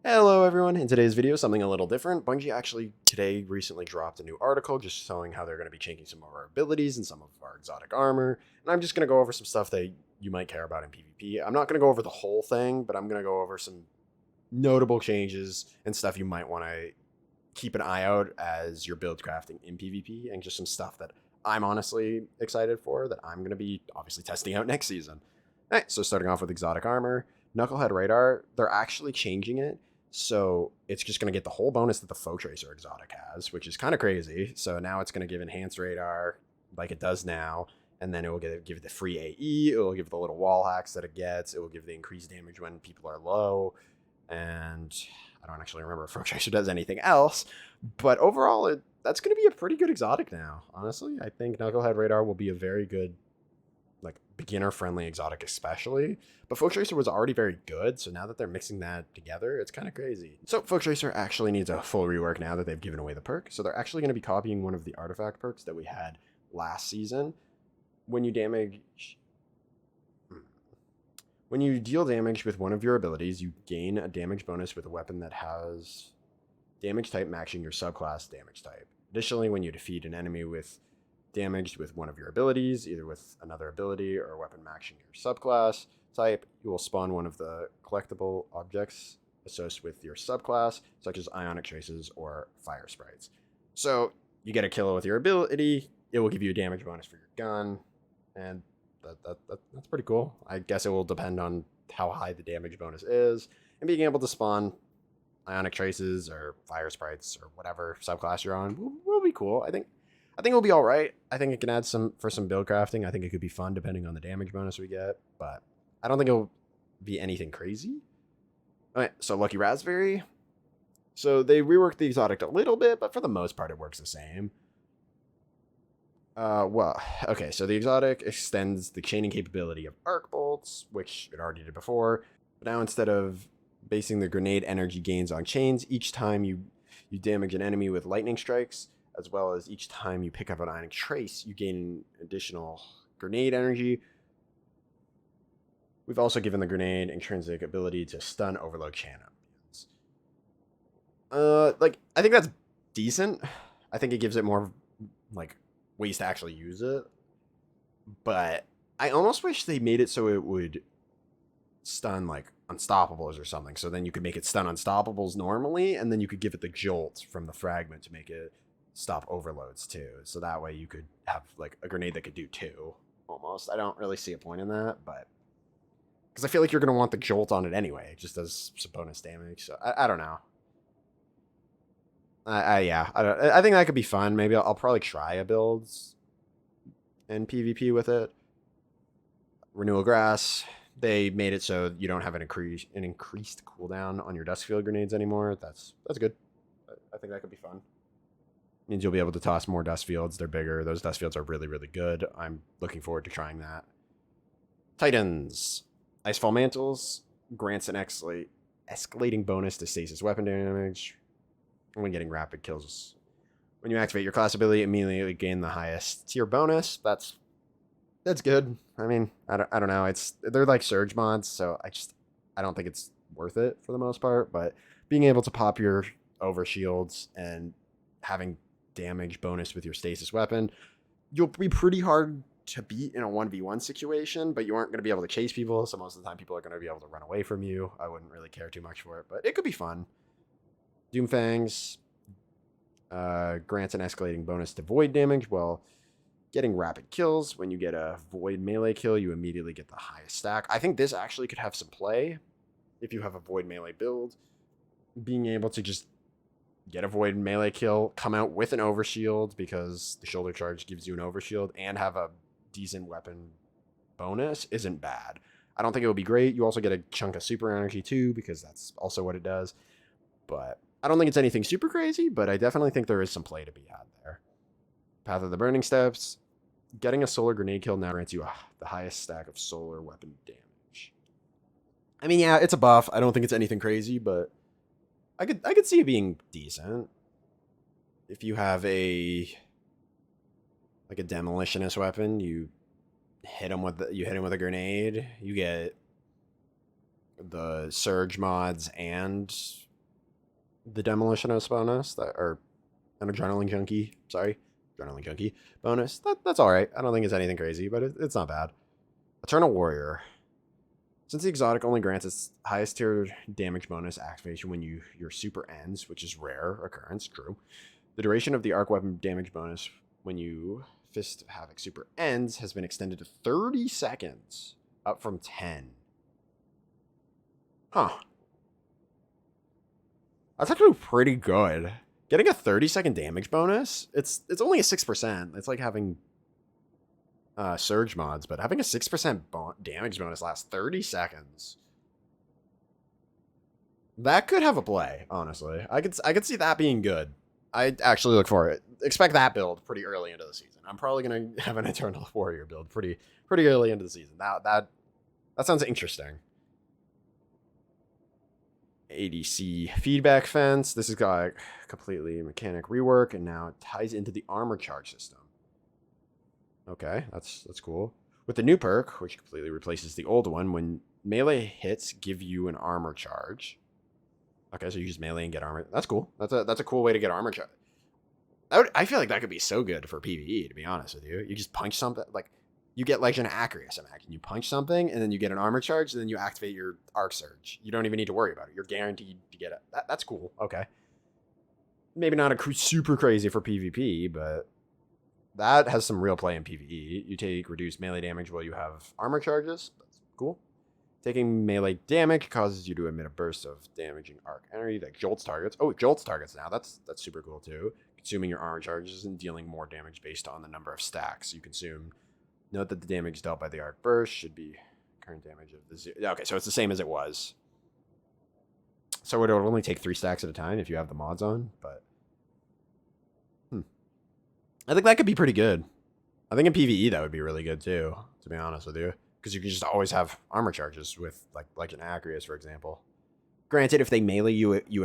Hello everyone, in today's video something a little different. Bungie actually today recently dropped a new article just showing how they're going to be changing some of our abilities and some of our exotic armor, and I'm just going to go over some stuff that you might care about in PvP. I'm not going to go over the whole thing, but I'm going to go over some notable changes and stuff you might want to keep an eye out as you're build crafting in PvP, and just some stuff that I'm honestly excited for that I'm going to be obviously testing out next season. Alright, so starting off with exotic armor, Knucklehead Radar, they're actually changing it. So it's just going to get the whole bonus that the Foe Tracer exotic has, which is kind of crazy. So now it's going to give enhanced radar like it does now. And then it will give it the free AE. It will give the little wall hacks that it gets. It will give the increased damage when people are low. And I don't actually remember if Foe Tracer does anything else. But overall, that's going to be a pretty good exotic now. Honestly, I think Knucklehead Radar will be a very good beginner-friendly exotic especially. But Foe Tracer was already very good, so now that they're mixing that together, it's kind of crazy. So Foe Tracer actually needs a full rework now that they've given away the perk. So they're actually going to be copying one of the artifact perks that we had last season. When you deal damage with one of your abilities, you gain a damage bonus with a weapon that has damage type matching your subclass damage type. Additionally, when you defeat an enemy with damaged with one of your abilities, either with another ability or a weapon matching your subclass type, you will spawn one of the collectible objects associated with your subclass, such as ionic traces or fire sprites. So you get a kill with your ability, it will give you a damage bonus for your gun, and that's pretty cool. I guess it will depend on how high the damage bonus is, and being able to spawn ionic traces or fire sprites or whatever subclass you're on will be cool. I think it'll be all right. I think it can add some build crafting. I think it could be fun depending on the damage bonus we get, but I don't think it'll be anything crazy. All right, so Lucky Raspberry. So they reworked the exotic a little bit, but for the most part, it works the same. Okay, so the exotic extends the chaining capability of arc bolts, which it already did before, but now instead of basing the grenade energy gains on chains, each time you damage an enemy with lightning strikes, as well as each time you pick up an ionic trace, you gain additional grenade energy. We've also given the grenade intrinsic ability to stun overload champions. I think that's decent. I think it gives it more ways to actually use it. But I almost wish they made it so it would stun unstoppables or something. So then you could make it stun unstoppables normally, and then you could give it the jolt from the fragment to make it stop overloads too. So that way you could have a grenade that could do two almost. I don't really see a point in that, but because I feel like you're going to want the jolt on it anyway. It just does some bonus damage. So I don't know. I think that could be fun. Maybe I'll probably try a build in PvP with it. Renewal Grass. They made it so you don't have an increased cooldown on your Dustfield grenades anymore. That's good. I think that could be fun. Means you'll be able to toss more dust fields. They're bigger. Those dust fields are really, really good. I'm looking forward to trying that. Titans. Icefall Mantles grants an escalating bonus to stasis weapon damage when getting rapid kills. When you activate your class ability, immediately gain the highest tier bonus. That's good. I mean, I don't know. They're like surge mods, so I don't think it's worth it for the most part. But being able to pop your overshields and having damage bonus with your stasis weapon, you'll be pretty hard to beat in a 1v1 situation, but you aren't going to be able to chase people, so most of the time people are going to be able to run away from you. I wouldn't really care too much for it, but it could be fun. Doomfangs grants an escalating bonus to void damage while getting rapid kills. When you get a void melee kill, you immediately get the highest stack. I think this actually could have some play if you have a void melee build. Being able to just get a void melee kill, come out with an overshield because the shoulder charge gives you an overshield, and have a decent weapon bonus isn't bad. I don't think it would be great. You also get a chunk of super energy too, because that's also what it does. But I don't think it's anything super crazy, but I definitely think there is some play to be had there. Path of the Burning Steps. Getting a solar grenade kill now grants you the highest stack of solar weapon damage. I mean, yeah, it's a buff. I don't think it's anything crazy, but I could see it being decent. If you have a demolitionist weapon, you hit him with a grenade, you get the surge mods and the demolitionist bonus that, or an adrenaline junkie. Sorry, adrenaline junkie bonus. That's all right. I don't think it's anything crazy, but it's not bad. Eternal Warrior. Since the exotic only grants its highest tier damage bonus activation when your super ends, which is rare occurrence, true. The duration of the arc weapon damage bonus when you Fist of Havoc super ends has been extended to 30 seconds, up from 10. Huh. That's actually pretty good. Getting a 30-second damage bonus, it's only a 6%. It's like having surge mods, but having a 6% damage bonus lasts 30 seconds. That could have a play, honestly. I could see that being good. I actually look for it. Expect that build pretty early into the season. I'm probably gonna have an Eternal Warrior build pretty early into the season. That sounds interesting. ADC feedback fence. This has got completely mechanic rework, and now it ties into the armor charge system. Okay, that's cool. With the new perk, which completely replaces the old one, when melee hits give you an armor charge. Okay, so you use melee and get armor. That's cool. That's a cool way to get armor charge. I feel like that could be so good for PvE, to be honest with you. You just punch something, like, you get Legend of Acreus, imagine. You punch something, and then you get an armor charge, and then you activate your Arc Surge. You don't even need to worry about it. You're guaranteed to get it. That's cool. Okay. Maybe not a super crazy for PvP, but that has some real play in PvE. You take reduced melee damage while you have armor charges. That's cool. Taking melee damage causes you to emit a burst of damaging arc energy that jolts targets. Oh, it jolts targets now. That's super cool too. Consuming your armor charges and dealing more damage based on the number of stacks you consume. Note that the damage dealt by the arc burst should be current damage of the zero. Okay, so it's the same as it was. So it would only take 3 stacks at a time if you have the mods on, but I think that could be pretty good. I think in PvE that would be really good too, to be honest with you, because you can just always have armor charges with like Legend Acreus, for example. Granted, if they melee you, you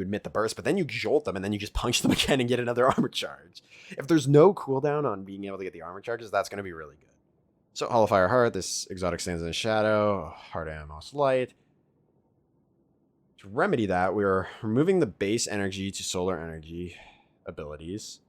admit the burst, but then you jolt them and then you just punch them again and get another armor charge. If there's no cooldown on being able to get the armor charges, that's going to be really good. So Hall of Fire Heart, this exotic stands in the shadow. Heart Animos Light. To remedy that, we're removing the base energy to solar energy abilities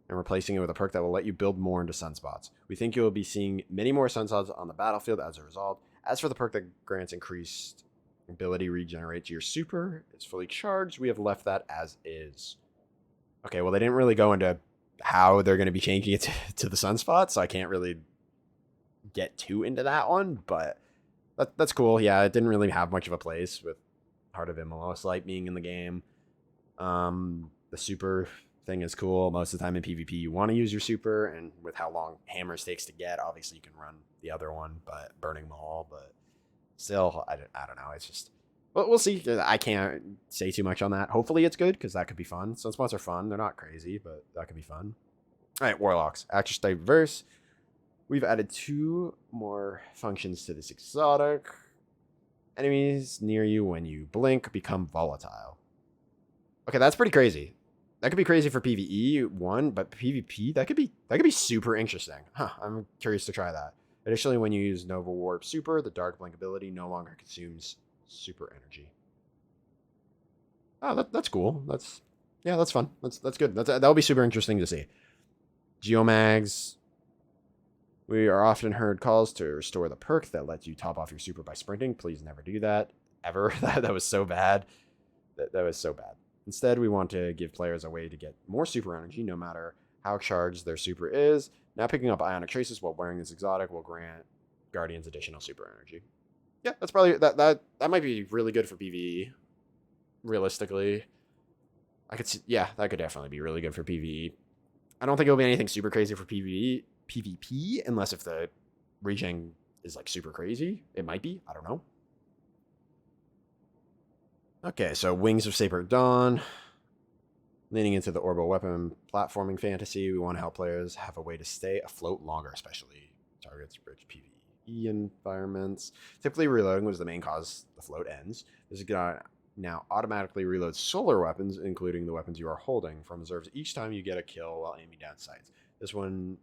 and replacing it with a perk that will let you build more into sunspots. We think you'll be seeing many more sunspots on the battlefield as a result. As for the perk that grants increased ability regenerate to your super, it's fully charged. We have left that as is. Okay, well, they didn't really go into how they're going to be changing it to the sunspots, so I can't really get too into that one, but that's cool. Yeah, it didn't really have much of a place with Heart of Immola's Light being in the game. The super thing is cool. Most of the time in PvP, you want to use your super, and with how long hammers takes to get, obviously you can run the other one, but Burning Maul, but still, I don't know. It's just, well, we'll see. I can't say too much on that. Hopefully it's good, because that could be fun. Sunspots are fun. They're not crazy, but that could be fun. All right, Warlocks. Actress Diverse. We've added 2 more functions to this exotic. Enemies near you when you blink become volatile. Okay, that's pretty crazy. That could be crazy for PvE, one, but PvP, that could be super interesting. Huh, I'm curious to try that. Additionally, when you use Nova Warp Super, the Dark Blink ability no longer consumes super energy. Oh, that's cool. That's fun. That's good. That'll be super interesting to see. Geomags. We are often heard calls to restore the perk that lets you top off your super by sprinting. Please never do that. Ever. That was so bad. That was so bad. Instead, we want to give players a way to get more super energy, no matter how charged their super is. Now, picking up Ionic Traces while wearing this exotic will grant Guardians additional super energy. Yeah, that's probably that might be really good for PvE. Realistically, I could see. Yeah, that could definitely be really good for PvE. I don't think it'll be anything super crazy for PvP, unless if the regen is like super crazy. It might be. I don't know. Okay, so Wings of Saber Dawn. Leaning into the orbital weapon platforming fantasy, we want to help players have a way to stay afloat longer, especially targets rich PvE environments. Typically, reloading was the main cause the float ends. This is going to now automatically reload solar weapons, including the weapons you are holding, from reserves each time you get a kill while aiming down sights. This one,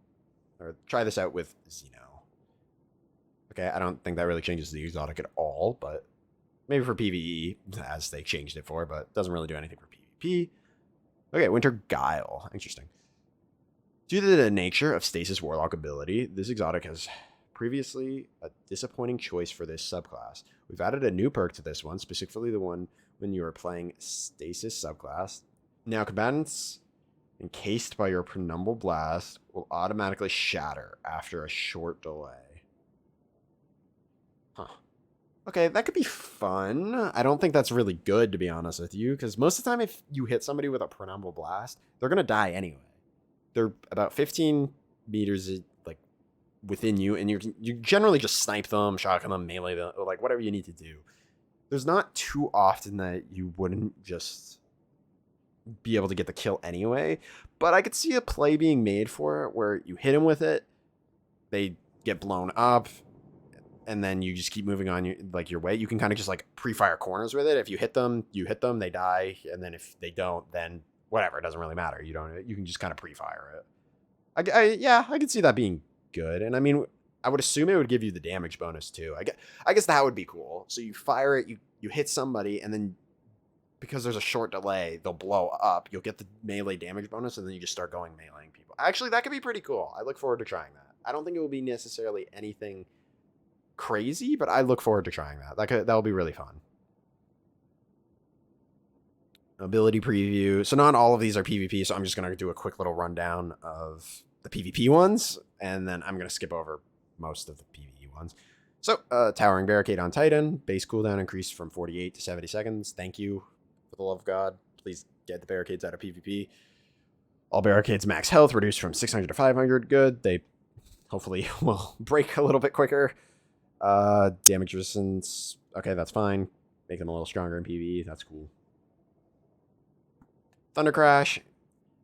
or try this out with Xeno. Okay, I don't think that really changes the exotic at all, but Maybe for PvE, as they changed it for, but doesn't really do anything for PvP. Okay, Winter Guile. Interesting. Due to the nature of Stasis Warlock ability, this exotic has previously a disappointing choice for this subclass. We've added a new perk to this one, specifically the one when you are playing Stasis subclass. Now, combatants encased by your Penumbral Blast will automatically shatter after a short delay. Huh. Okay, that could be fun. I don't think that's really good, to be honest with you, because most of the time if you hit somebody with a Penumbral Blast, they're going to die anyway. They're about 15 meters like within you, and you generally just snipe them, shotgun them, melee them, or like whatever you need to do. There's not too often that you wouldn't just be able to get the kill anyway, but I could see a play being made for it where you hit them with it, they get blown up, and then you just keep moving on your way. You can kind of just like pre-fire corners with it. If you hit them, they die, and then if they don't, then whatever, it doesn't really matter. You can just kind of pre-fire it. I could see that being good. And I mean, I would assume it would give you the damage bonus too. I guess that would be cool. So you fire it, you hit somebody, and then because there's a short delay, they'll blow up. You'll get the melee damage bonus, and then you just start going meleeing people. Actually, that could be pretty cool. I look forward to trying that. I don't think it will be necessarily anything crazy, but I look forward to trying that. That'll be really fun. Ability preview. So not all of these are PvP, so I'm just going to do a quick little rundown of the PvP ones, and then I'm going to skip over most of the PvE ones. So, Towering Barricade on Titan. Base cooldown increased from 48 to 70 seconds. Thank you, for the love of God. Please get the barricades out of PvP. All barricades max health reduced from 600 to 500. Good. They hopefully will break a little bit quicker. Damage resistance. Okay, that's fine. Make them a little stronger in PvE. That's cool. Thunder Crash.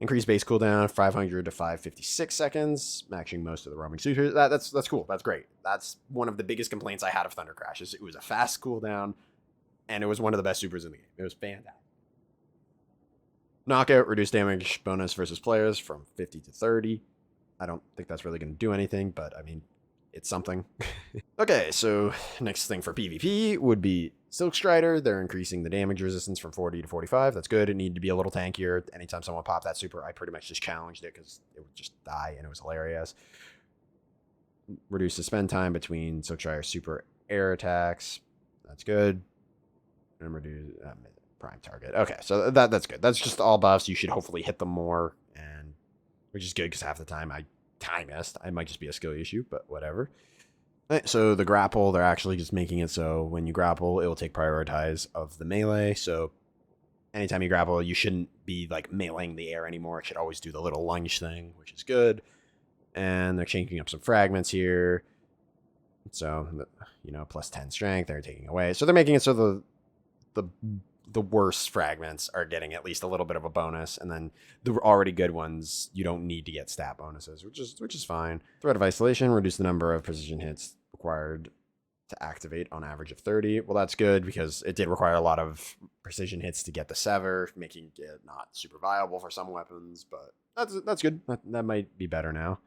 Increase base cooldown 500 to 556 seconds, matching most of the roaming supers. That's cool. That's great. That's one of the biggest complaints I had of Thunder Crash. Is it was a fast cooldown, and it was one of the best supers in the game. It was fantastic. Knockout, reduced damage bonus versus players from 50 to 30. I don't think that's really going to do anything, but I mean, it's something. Okay, so next thing for PvP would be Silk Strider. They're increasing the damage resistance from 40 to 45. That's good. It needed to be a little tankier. Anytime someone popped that super, I pretty much just challenged it because it would just die, and it was hilarious. Reduce the spend time between Silk Strider super air attacks. That's good. And reduce prime target. Okay, so that's good. That's just all buffs. You should hopefully hit them more, and which is good because half the time I missed. I might just be a skill issue, but whatever. Right, so the grapple, they're actually just making it so when you grapple, it will take prioritize of the melee. So anytime you grapple, you shouldn't be like meleeing the air anymore. It should always do the little lunge thing, which is good. And they're changing up some fragments here. So, plus 10 strength, they're taking away. So they're making it so the worst fragments are getting at least a little bit of a bonus, and then the already good ones, you don't need to get stat bonuses, which is fine. Threat of Isolation, reduce the number of precision hits required to activate on average of 30. Well, that's good because it did require a lot of precision hits to get the Sever, making it not super viable for some weapons, but that's good. That might be better now.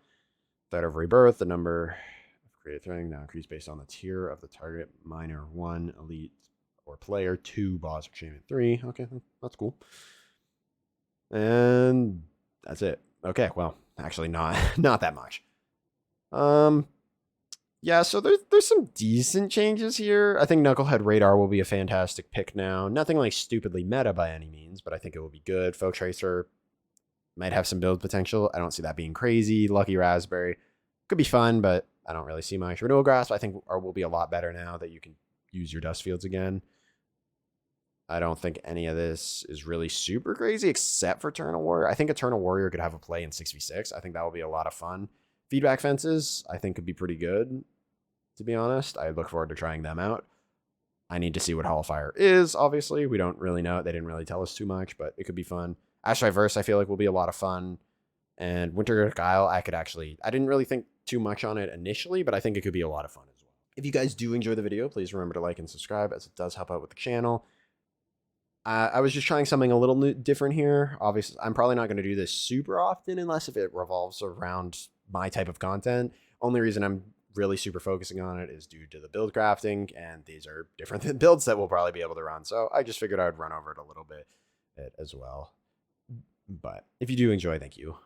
Threat of Rebirth, the number of created threatening now increased based on the tier of the target, minor 1, elite, or player 2, boss, or champion 3. Okay, that's cool. And that's it. Okay, well, actually not that much. Yeah, so there's some decent changes here. I think Knucklehead Radar will be a fantastic pick now. Nothing like stupidly meta by any means, but I think it will be good. Folk Tracer might have some build potential. I don't see that being crazy. Lucky Raspberry could be fun, but I don't really see much. Renewal Grasp, I think, will be a lot better now that you can use your dust fields again. I don't think any of this is really super crazy except for Eternal Warrior. I think Eternal Warrior could have a play in 6v6. I think that will be a lot of fun. Feedback Fences, I think, could be pretty good, to be honest. I look forward to trying them out. I need to see what Hall of Fire is, obviously. We don't really know. They didn't really tell us too much, but it could be fun. Astriverse, I feel like, will be a lot of fun. And Winter Guile, I didn't really think too much on it initially, but I think it could be a lot of fun as well. If you guys do enjoy the video, please remember to like and subscribe, as it does help out with the channel. I was just trying something a little different here. Obviously, I'm probably not going to do this super often unless if it revolves around my type of content. Only reason I'm really super focusing on it is due to the build crafting, and these are different than builds that we'll probably be able to run. So I just figured I would run over it a little bit as well. But if you do enjoy, thank you.